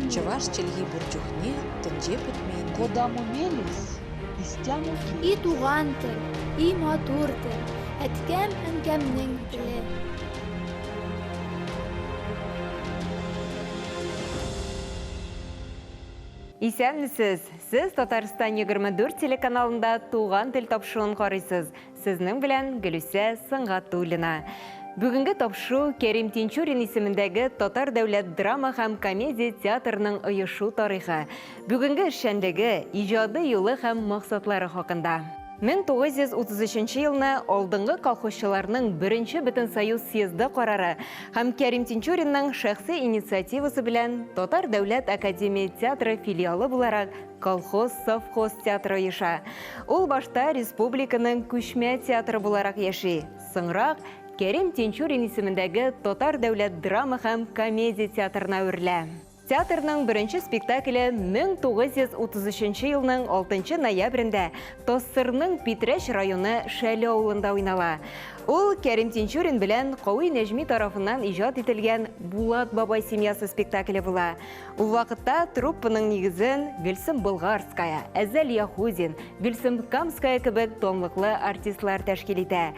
Чаваш челги бурчухне тынже путмейн. Кодаму мелис, истяму И туган тел, и матур тел, әткәм әнкәмнең теле. Исәнмесез, сіз Татарстан 24 телеканалында туған тел тапшыуын қарайсыз. Сезнең белән Гөлүсә Сыңгатуллина. Бүгінгі тапшу Кәрим Тинчурин исемендәге Татар дәүләт драма һәм комедия театрының ойышу тарихы. Бүгінгі эшчәнлеге, иҗади юлы һәм максатлары хакында. 1933 елны алдыңгы колхозчыларның беренче бөтен союз съезды карары һәм Кәрим Тинчуринның шәхси инициативасы белән Татар дәүләт академия театры филиалы буларак колхоз-совхоз театры оеша. Ул башта республиканың күчмә театры буларак яши. Соңрак Кәрим Тинчурин исемендәге Татар дәүләт драма һәм комедия театрына әверелә. Театрның беренче спектакле 1933 елның 6 ноябрендә Тоссырның Питрәч районы Шәле авылында уйнала. Ул Кәрим Тинчурин белән Кауи Нәҗми тарафыннан иҗат ителгән Булат бабай семьясы спектакле була. Ул вакытта труппаның нигезен Гөлсем Болгарская, Әзәл Яхудин, Гөлсем Камская кебек тонлыклы артистлар тәшкил итә.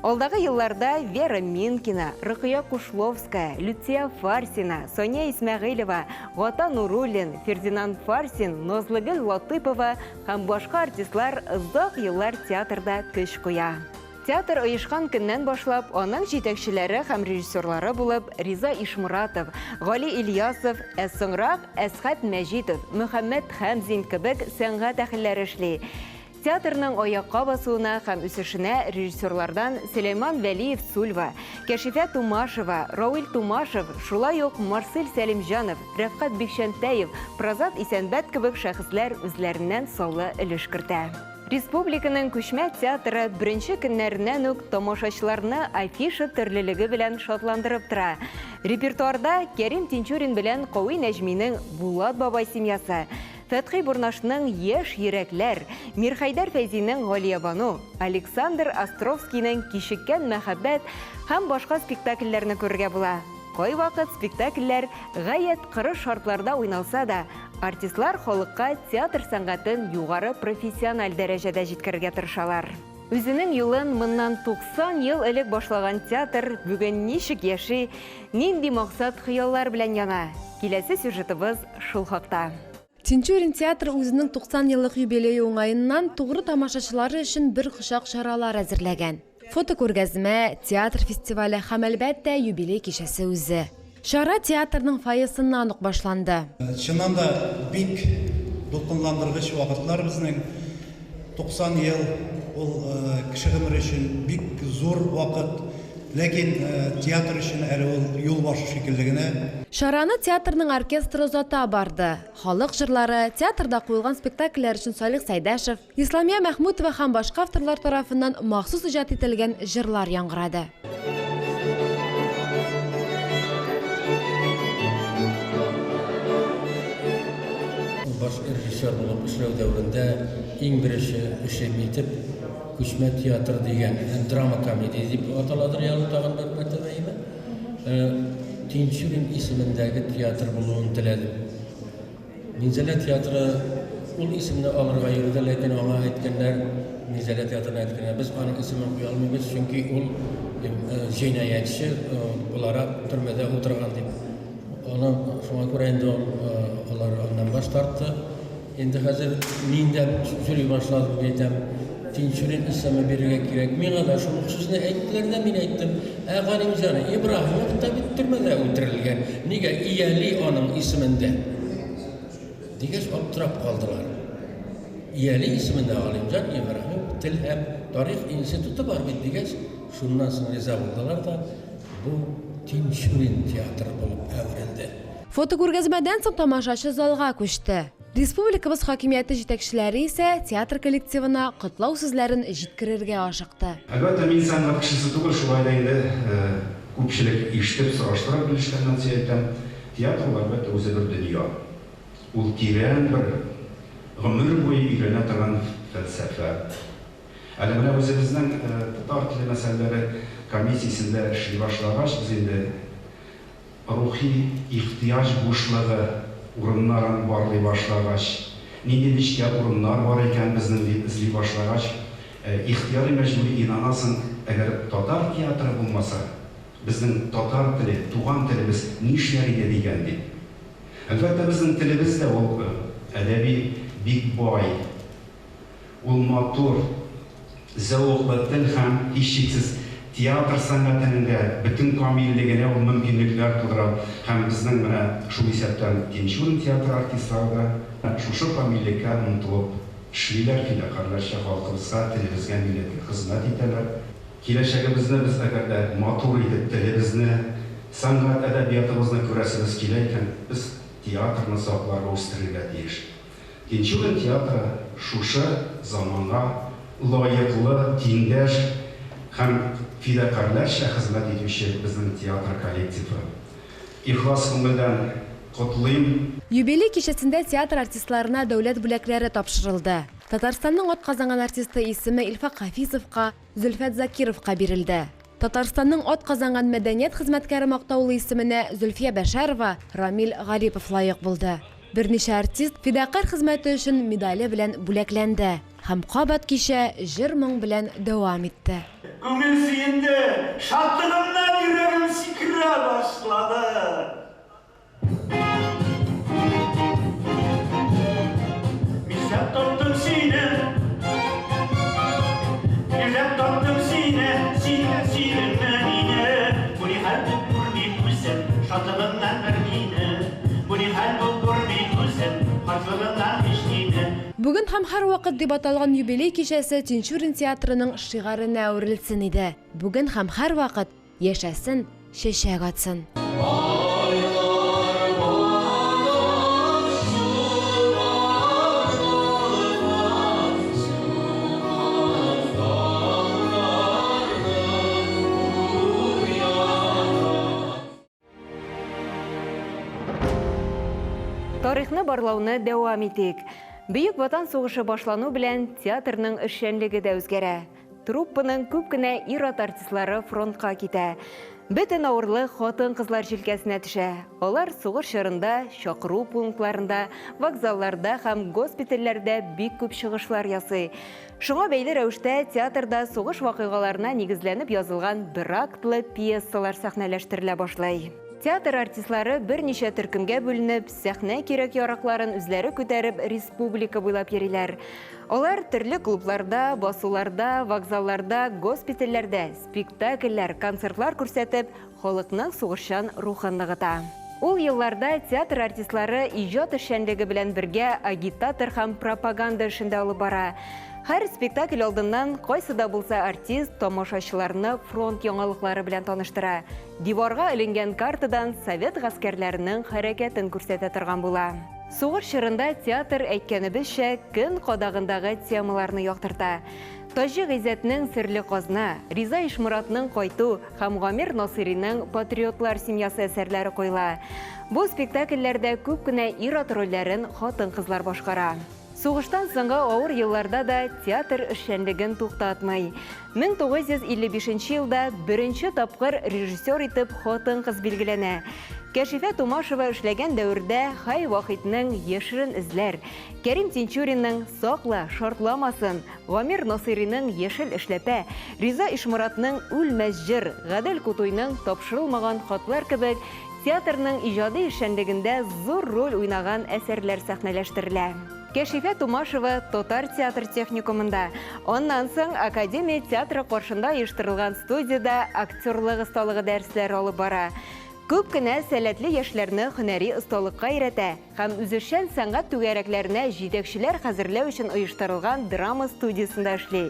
Алдагы елларда Вера Минкина, Рыкыя Кушловская, Люция Фарсина, Соня Исмәгыйлова, Гата Нуруллин, Фердинанд Фарсин, Нозлыгөл Латыпова һәм башка артистлар озак еллар театрда көч куя. Театр оешкан көннән башлап, аның җитәкчеләре һәм режиссерлары булып Риза Ишмуратов, Гали Ильясов, соңрак Әсхәт Мәҗитов, Мөхәммәд Хәмзин кебек сәнгать әһелләре эшли. Театрның аякка басуына һәм үсешенә режиссерлардан Сөләйман Вәлиев Сульва, Кәшифә Тумашева, Рауил Тумашев, шулай ук Марсель Сәлимҗанов, Рәфкать Бикшәнтәев, Прозат Исәнбәт кебек шәхесләр үзләреннән саллы өлеш кертә. Республиканың күчмә театры беренче көннәреннән үк тамашачыларны афиша төрлелеге белән шатландырып тора. Репертуарда Кәрим Тинчурин белән Кауи Нәҗминең Булат бабай семьясы, Фәтхи Бурнашның Яшь йөрәкләр, Мирхәйдәр Фәйзинең Галиябану, Александр Островскийның Кичеккән мәхәббәт һәм башка спектакльләрне күрергә була. Кайвакыт спектакльләр гаять кырыс шартларда уйналса да, артистлар халыкка театр сәнгатен югары профессиональ дәрәҗәдә җиткерергә тырышалар. Үзенең юлын моннан 90 ел элек башлаган театр бүген ничек яши, нинди максат хыяллар белән яна? Киләсе сюжетыбыз шул хакта. Тинчурин театры үзенең 90 еллык юбилее уңаеннан тугры тамашачылары өчен бер кочак чаралар әзерләгән. Фотокүргәзмә, театр фестивале һәм әлбәттә юбилей кичәсе үзе. Шара театрның фойесыннан ук башланды. Чыннан да бик дулкынландыргыч вакытлар безнең 90 ел ул кеше гомере өчен бик зур вакыт. Ләкин театр өчен әле ул юл башы шикелле генә. Шараны театрның оркестры озата барды. Халык җырлары, театрда куелган спектакльләр өчен Салих Сәйдәшев, Исламия Мәхмүтова һәм башка авторлар тарафыннан махсус иҗат ителгән җырлар яңгырады. Баш режиссер булып эшләү дәврендә иң беренче эшем итеп күчмә театр дигән драма комедия дип аталадыр ялы тагын бер мәртәбә. Тинчурин исемендәге театр булуын теләдем. Минзәлә театры ул исемне алырга йөрде, ләкин аңа әйткәннәр Минзәлә театрына әйткәннәр. Без аның исемен куя алмыйбыз, чөнки ул җинаятьче буларак төрмәдә утырган дип. Аны шуңа күрә инде алар аннан баш тартты. Инде хәзер мин дә сөйли башладым әйтәм. Тинчурин исеме бирергә кирәк. Миңа да шуның сүзне әйттеләр дә, мин әйттем. Галимҗан Ибраһимов та бит төрмәдә үтерелгән. Нигә ияли аның исемендә? Дигәч аптырап калдылар. Ияли исемендә Галимҗан Ибраһимов тел һәм тарих институты бар бит дигәч, шуннан соң риза булдылар да бу Тинчурин театры булып әверелде. Фотокүргәзмәдән соң тамашачы залга күчте. Республикабыз хакимияте җитәкчеләре исә театр коллективына котлау сүзләрен җиткерергә ашыкты. Әлбәттә, мин сәнгать кешесе түгел, шулай да инде күпчелек ишетеп сораштыра белешкәннән сөйләтәм. Театр әлбәттә үзе бер дөнья. Ул тирән бер гомер буе өйрәнә торган фәлсәфә. Әле менә үзебезнең татар теле мәсьәләләре комиссиясендә эшли башлагач, без инде рухи ихтияҗ бушлыгы урыннарын барлый башлагач, нинди нечкә урыннар бар икән безнең дип эзли башлагач, ихтияри мәҗбүри инанасың, әгәр татар театры булмаса, безнең татар теле, туган телебез нишләр иде дигән дип. Әлбәттә, безнең телебез дә ул әдәби бик бай, ул матур, зәвыклы тел һәм һичшиксез театр сәнгатенең дә бөтен камиллегенә ул мөмкинлекләр тудыра. Һәм безнең менә шул исәптән Тинчурин театры артистлары да шушы камиллеккә омтылып эшлиләр, фидакарьләрчә халкыбызга, телебезгә, милләткә хезмәт итәләр. Киләчәгебезне без әгәр дә матур итеп телебезне, сәнгать әдәбиятыбызны күрәсебез килә икән, біз театрны сакларга үстерергә тиеш. Тинчурин театры шушы заманга лаеклы, тиңдәш һәм фидакарьләрчә хезмәт итүче безнең театр коллективы. Ихлас күңелдән котлыйм. Юбилей кичәсендә театр артистларына дәүләт бүләкләре тапшырылды. Татарстанның атказанган артисты исеме Илфак Хафизовка, Зөлфәт Закировка бирелде. Татарстанның атказанган мәдәният хезмәткәре мактаулы исеменә Зөлфия Бәшәрова, Рамил Гарипов лайык булды. Берничә артист фидакар хезмәте өчен медале белән бүләкләнде. Һәм кабат кичә җыр-моң белән дәвам итте. Күңел сөенде, шатлыгымнан йөрәгем сикерә башлады. Мизәп тоттым сине, мизәп тоттым сине, сине мине. Бу ни хәл күрми күзем, шатлыгымнан бер мине. Бу ни хәл күрми күзем, шатлыгымнан һич мине. Бүген һәм һәр вакыт дип аталган юбилей кичәсе Тинчурин театрының шигарына әверелсен иде. Бүген һәм һәр вакыт яшәсен, чәчәк атсын. Тарихны барлауны дәвам итик. Бөек Ватан сугышы башлану белән театрның эшчәнлеге дә үзгәрә. Труппаның күп кенә ир-ат артистлары фронтка китә. Бөтен авырлык хатын-кызлар җилкәсенә төшә. Алар сугыш чорында, чакыру пунктларында, вокзалларда һәм госпитальләрдә бик күп чыгышлар ясый. Шуңа бәйле рәвештә театрда сугыш вакыйгаларына нигезләнеп язылган бер актлы пьесалар сәхнәләштерелә башлый. Театр артистлары берничә төркемгә бүленеп, сәхнә кирәк-яракларын үзләре күтәреп республика буйлап йөриләр. Алар төрле клубларда, басуларда, вокзалларда, госпитальләрдә спектакльләр, концертлар күрсәтеп, халыкның сугышчан рухын ныгыта. Ул елларда театр артистлары иҗат эшчәнлеге белән бергә агитатор һәм пропаганда эшендә алып бара. Һәр спектакль алдыннан кайсы да булса артист тамашачыларны фронт яңалыклары белән таныштыра. Диварга эленгән картадан совет гаскәрләренең хәрәкәтен күрсәтә торган була. Сугыш чорында театр әйткәнебезчә көн кадагындагы темаларны яктырта. Таҗи Гыйззәтнең серле казна, Риза Ишмуратның кайту һәм Гамир Насыйриның патриотлар семьясы әсәрләре куела. Бу спектакльләрдә күп кенә ир-ат рольләрен хатын-кызлар башкара. Сугыштан соңгы авыр елларда да театр эшчәнлеген туктатмый. 1955 елда беренче тапкыр режиссер итеп хатын-кыз билгеләнә. Кәшифә Тумашева эшләгән дәвердә Хай Вахитның Яшерен эзләр, Кәрим Тинчуринның Сакла, шартламасын, Гамир Насыйриның Яшел эшләпә, Риза Ишмуратның Үлмәс җыр, Гадел Кутуйның Тапшырылмаган хатлар кебек театрның иҗади эшчәнлегендә зур роль уйнаган әсәрләр сәхнәләштерелә. Кәшифә Тумашева Татар театр техникумында, оннан соң Академия театры каршында оештырылган студияда актерлык осталыгы дәресләре алып бара. Күп кенә сәләтле яшьләрне һөнәри осталыкка өйрәтә һәм үзешчән сәнгать түгәрәкләренә җитәкчеләр хәзерләү өчен оештырылган драма студиясында эшли.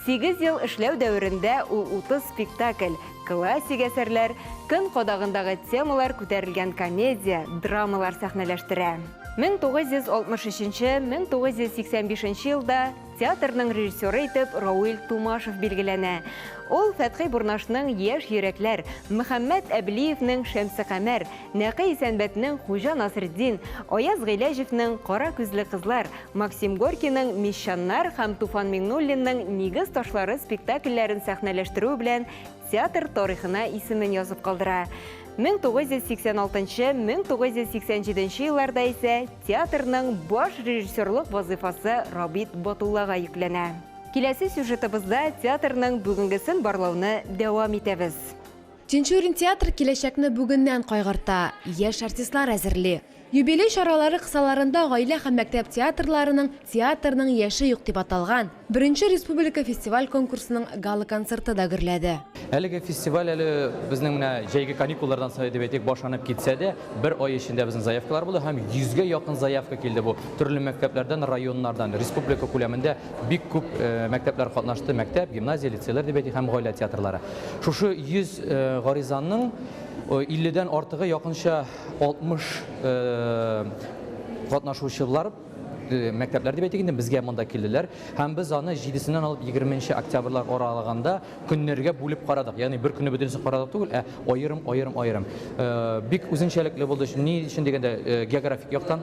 8 ел эшләү дәверендә ул 30 спектакль, классик әсәрләр, көн кадагындагы темалар күтәрелгән комедия, драмалар сәхнәләштерә. 1963-1985 елда театрның режиссеры итеп Рауил Тумашев билгеләнә. Ул Фәтхи Бурнашның Яш йөрәкләр, Мөхәммәд Әблиевнең Шәмсе Кәмәр, Нәкый Исәнбәтнең Хуҗа Насретдин, Аяз Гыйләҗевнең Кара күзле кызлар, Максим Горькийның Мишаннар һәм Туфан Миңнуллинның Нигез ташлары спектакльләрен сәхнәләштерү белән театр тарихына исемен язып калдыра. 1986-1987 елларда исә театрның баш режиссерлык вазифасы Рабит Батуллага йөкләнә. Киләсе сюжетыбызда театрның бүгенгесен барлауны дәвам итәбез. Тинчурин театр киләчәкне бүгеннән кайгырта, яшь артистлар әзерли. Юбилей чаралары кысаларында гаилә һәм мәктәп театрларының театрның яше юк дип аталган. Беренче республика фестиваль конкурсының гала концерты да гөрләде. Әлеге фестиваль әле безнең менә җәйге каникуллардан соң дип әйтик башланып китсә дә, бер ай эчендә безнең заявкалар булды һәм 100гә якын заявка килде бу. Төрле мәктәпләрдән, районнардан, республика күләмендә бик күп мәктәпләр катнашты, мәктәп, гимназия, лицейлар дип әйтик һәм гаилә театрлары. Шушы 100 гаризанның 50дән артыгы якынча 60 катнашучылар мәктәпләр дип әйтик инде безгә монда килделәр һәм без аны 7сеннән алып 20 октябрьлар аралыгында көннәргә бүлеп карадык. Ягъни бер көнне бөтенсен карадык түгел, аерым. Бик үзенчәлекле булды. Ни өчен дигәндә географик яктан.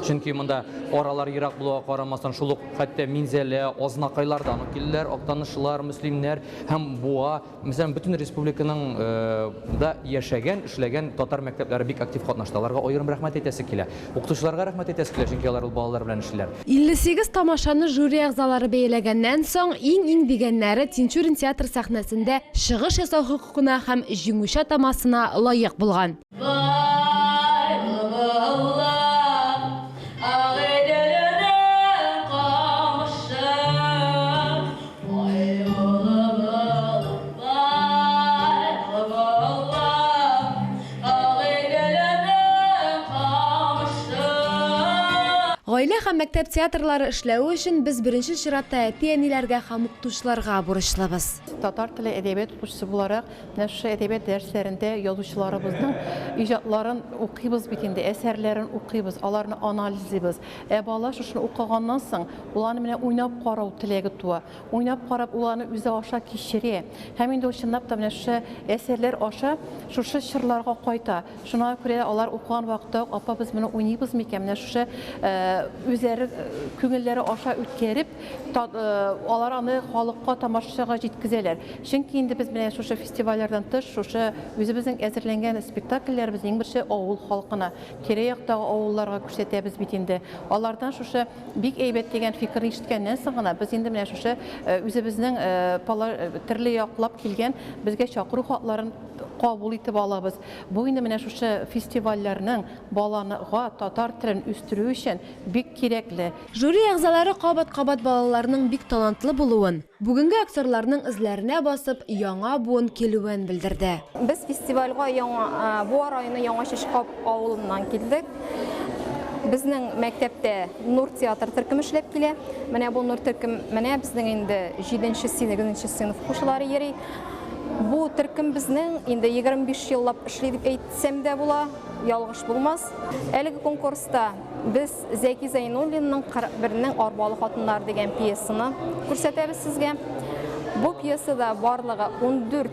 Чөнки монда аралар ерак булуга карамастан шул ук хәтта Минзәлә, Азнакайлардан килделәр, Актанышлар, мөслимнәр һәм Буа, мәсәлән, бөтен республиканың да яшәгән, эшләгән татар мәктәпләре бик актив катнаштыларга аерым рәхмәт әйтәсе килә. Укытучыларга рәхмәт әйтәсе килә, чөнки алар балалар белән эшләр. 58 тамашаны жюри әгъзалары бәяләгәннән соң иң дигәннәре Тинчурин театр сәхнәсендә чыгыш ясау хокукына һәм җиңүче тамасына лаек булган. Гаилә һәм мәктәп театрлары эшләү өчен без беренче чиратта әти-әниләргә һәм укытучыларга бурычлыбыз. Татар теле әдәбият укытучысы буларак, нәшә әдәбият дәресләрендә язучыларыбызның иҗатларын укыйбыз бит инде, әсәрләрен укыйбыз, аларны анализлыйбыз. Бала шуны укыганнан соң, уларны менә уйнап карау теләге туа. Уйнап карап, уларны үзе аша кичерә. Һәм инде ул чынлап та менә шушы әсәрләр аша шушы чырларга кайта. Шуңа күрә алар укыган вакытта, апа без моны уйныйбыз микән? Менә шушы үзәре күңелләре аша үткәреп, алар аны халыкка тамашачыга җиткезәләр. Чөнки инде без менә шушы фестивальләрдән тыш, шушы үзебезнең әзерләнгән спектакльләребез иң берсе авыл халкына, тирә-яктагы авылларга күрсәтәбез бит инде. Алардан шушы бик әйбәт дигән фикерне ишеткәннән соң гына без инде менә шушы үзебезнең төрле яклап килгән безгә чакыру хатларын кабул итеп алабыз. Бу инде менә шушы фестивальләрнең балаларга татар телен үстерү өчен бик кирәкле. Жюри әгъзалары кабат-кабат балаларның бик талантлы булуын, бүгенге актерларның эзләренә басып, яңа буын килүен белдерде. Без фестивальгә Буа районы Яңа Шишкап авылыннан килдек. Безнең мәктәптә Нур театр төркеме эшләп килә. Менә бу Нур төркем менә безнең инде 7нче сыйныф укучылары йөри. Бу төркем безнең инде 25 еллап эшли дип әйтсәм дә була, ялгыш булмас. Әлеге конкурста без Зәки Зәйнуллинның 41-нең Арбалы хатыннар дигән пьесаны күрсәтәбез сезгә. Бу пьесада барлыгы 14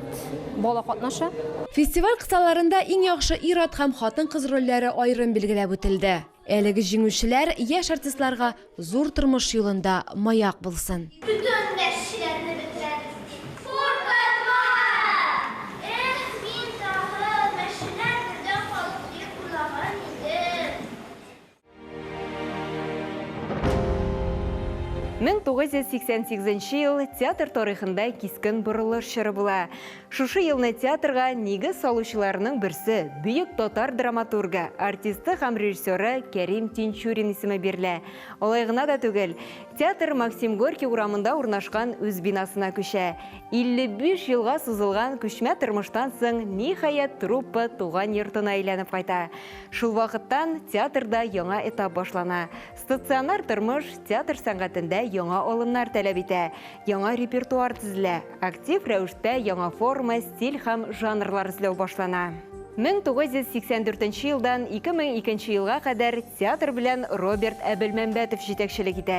бала катнаша. Фестиваль кысаларында иң яхшы ир-ат һәм хатын-кыз рольләре аерым билгеләп үтелде. Әлеге җиңүчеләр яшь артистларга зур тормыш юлында маяк булсын. Мен 1988 ел театр тарихында кискен борылыш чоры була. Шушы елны театрга нигез салучыларның берсе бөек татар драматургы, артисты һәм режиссеры Кәрим Тинчурин исеме бирелә. Алай гына да түгел, театр Максим Горький урамында урнашкан үз бинасына күчә. 55 елга сузылган күчмә тормыштан соң ниһаять труппа туган йортына әйләнеп кайта. Шул вакыттан театрда яңа этап башлана. Стационар тормыш театр сәнгатендә яңа алымнар таләп итә, яңа репертуар төзелә, актив рәвештә яңа форма, стиль һәм жанрлар эзләү башлана. 1984 елдан 2002 елга кадәр театр белән Роберт Әбелмәмбәтов җитәкчелек итә.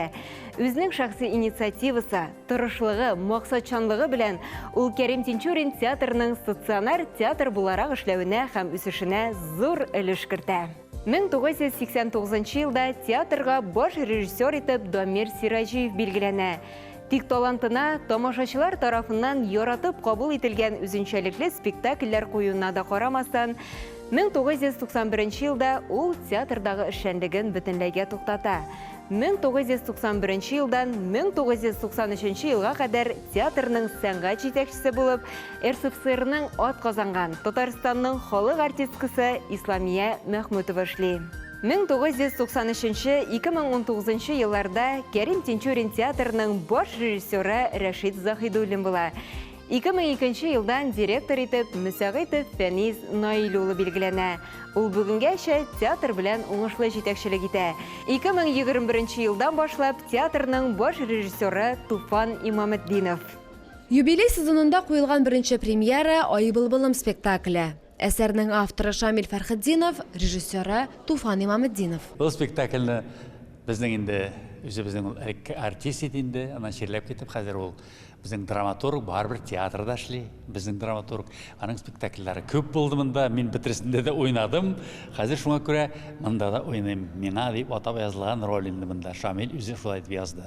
Үзенең шәхси инициативасы, тырышлыгы, максатчанлыгы белән ул Кәрим Тинчурин театрының стационар театр буларак эшләвенә һәм үсешенә зур өлеш кертә. 1989 елда театрга баш режиссер итеп Дамир Сираҗиев билгеләнә. Тик талантына тамашачылар тарафыннан яратып кабул ителгән үзенчәлекле спектакльләр куюына да карамастан, 1991 елда ул театрдагы эшчәнлеген бөтенләйгә туктата. 1991 елдан 1993 елга кадәр театрның сәнгать җитәкчесе булып, РСФСРның атказанган Татарстанның халык артисткасы Исламия Мәхмүтова эшли. 1993-2019 елларда Кәрим Тинчурин театрының баш режиссеры Рәшид Заһидуллин була. 2002 елдан директор итеп Мөсәгыйтов Фәниз Наил улы билгеләнә. Ул бүгенгәчә театр белән уңышлы җитәкчелек итә. 2021 елдан башлап театрның баш режиссеры Туфан Имаметдинов. Юбилей сезонында куелган беренче премьера «Ай былбылым» спектакле. Әсәрнең авторы Шамил Фәрхетдинов, режиссеры Туфан Имаметдинов. Бұл спектакльні біздің енді өзіміздің артист етінде, анан шерлеп кетіп, қазір ол біздің драматург бар бір театрда шлі, біздің драматург. Аның спектакльлары көп болды мында, мен бітірісінде де ойнадым. Қазір шуңа көре мында да ойнайым. Меңа дейіп атап язылған ролімді мында. Шамил өзі шулай деп язды.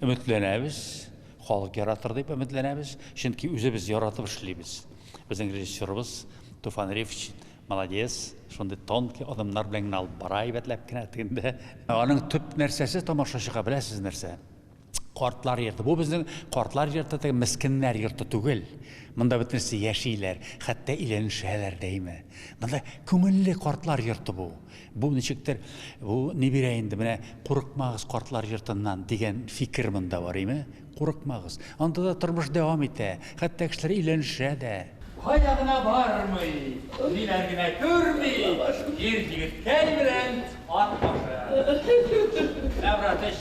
Үмітленәбіз, халық яратыр деп үмітленәбіз. Шынки өзі біз яратып шлейбіз. Біздің режиссеріміз Туфан Рифович молодец, шондай тонкий адамдар белән алып бара әйбәтләп кенә тегендә. Аның төп нәрсәсе тамашачыга беләсез нәрсә? Картлар йорты. Бу безнең картлар йорты теге мискиннәр йорты түгел. Монда бөтенесе яшиләр, хәтта өйләнешәләр дәйме. Монда күңелле картлар йорты бу. Бу ничектер, бу ни бирә инде менә курыкмагыз картлар йортыннан дигән фикер монда бар име? Курыкмагыз. Анда да тормыш дәвам итә. Хәтта кешеләр өйләнешә дә. Hayatına varmay, dilergine görmey, bir yigit kel bilen at başı. Evratış.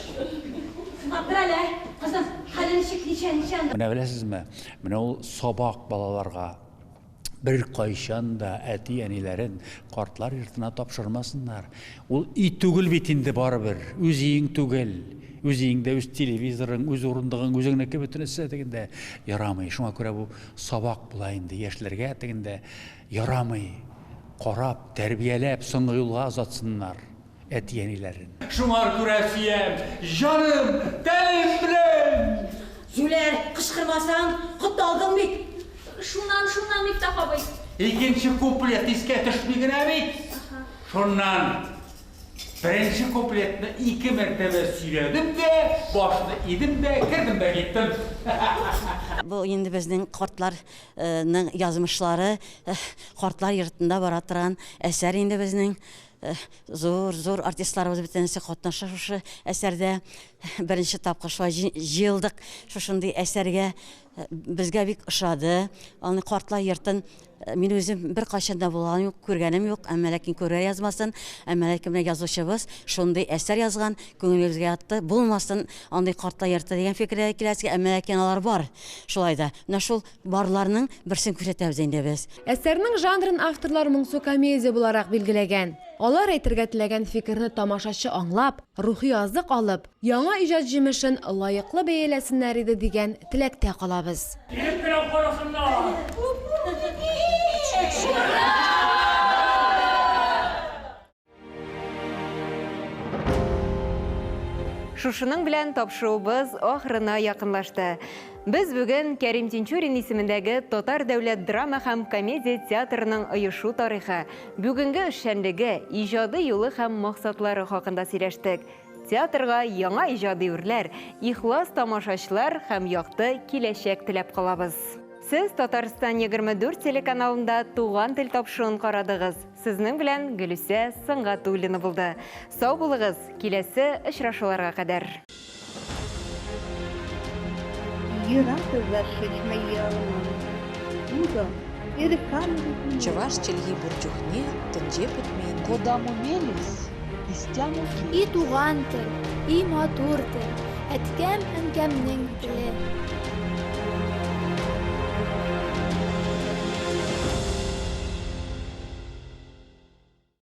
Abdurale, kızım, halini şiklişen. Менә беләсезме? Менә ул сабак балаларга bir кайчан да әти-әниләрен картлар йортына тапшырмасыннар. Ул и түгел бит инде барыбер, үзең түгел. Үзеңдә үз телевизорың, үз урындыгың, үзеңнеке бөтенесе дигәндә ярамый. Шуңа күрә бу сабак була инде яшьләргә дигәндә ярамый. Карап, тәрбияләп, соңгы юлга озатсыннар әти-әниләрен. Шуңар күрә сөям, җаным, тәнем белән. Зүләр, кычкырмасаң, кытталдың бит. Шуннан Мифтах абый. Икенче куплет искә төшми генә бит. Шуннан birinci kupletini 2 mertebe söyledim de, başını idim de, girdim de gittim. Bu şimdi bizning kartlarning yazmışları, kartlar yurtunda baraturan eser indi bizning. Zor artistlarımız bitenisi katnaşa şu eserde birinci tapqa şu jildik şunday eserge bizge bik ışadı. Onu kartlar yurtun men özüm bir qaşanda bolğaным yok, көргәнем yok. Әмма ләкин көрер язмасын, әмма ләкин менә язучыбыз шундый әсәр язган, күңелегезгә ятты. Булмасын, андый картлар йорты дигән фикергә киләсез, әмма ләкин алар бар. Шулай да, менә шул барларның берсен күрсәтәбез инде без. Әсәрнең жанрын авторлар моңсу комедия буларак билгеләгән. Алар әйтергә теләгән фикерне тамашачы аңлап, рухи азык алып, яңа иҗат җимешен лаеклы бәяләсеннәр иде дигән теләктә калабыз. Шушының белән тапшыруыбыз ахырына якынлашты. Без бүген Кәрим Тинчурин исемендәге Татар дәүләт драма һәм комедия театрының оешу тарихы, бүгенге эшчәнлеге, иҗади юлы һәм максатлары хакында сөйләштек. Театрга яңа иҗади үрләр, ихлас тамашачылар һәм якты киләчәк теләп калабыз. Сез Татарстан 24 телеканалында туган тел тапшыруын карадыгыз. Сезнең белән Гөлүсә Сыңгатуллина булды. Сау булыгыз, киләсе очрашуларга кадәр. Чаваш челги бурчухне, тынже путмейн. Куда мумелис, И туган тел, и матур тел, әткәм әнкәмнең теле.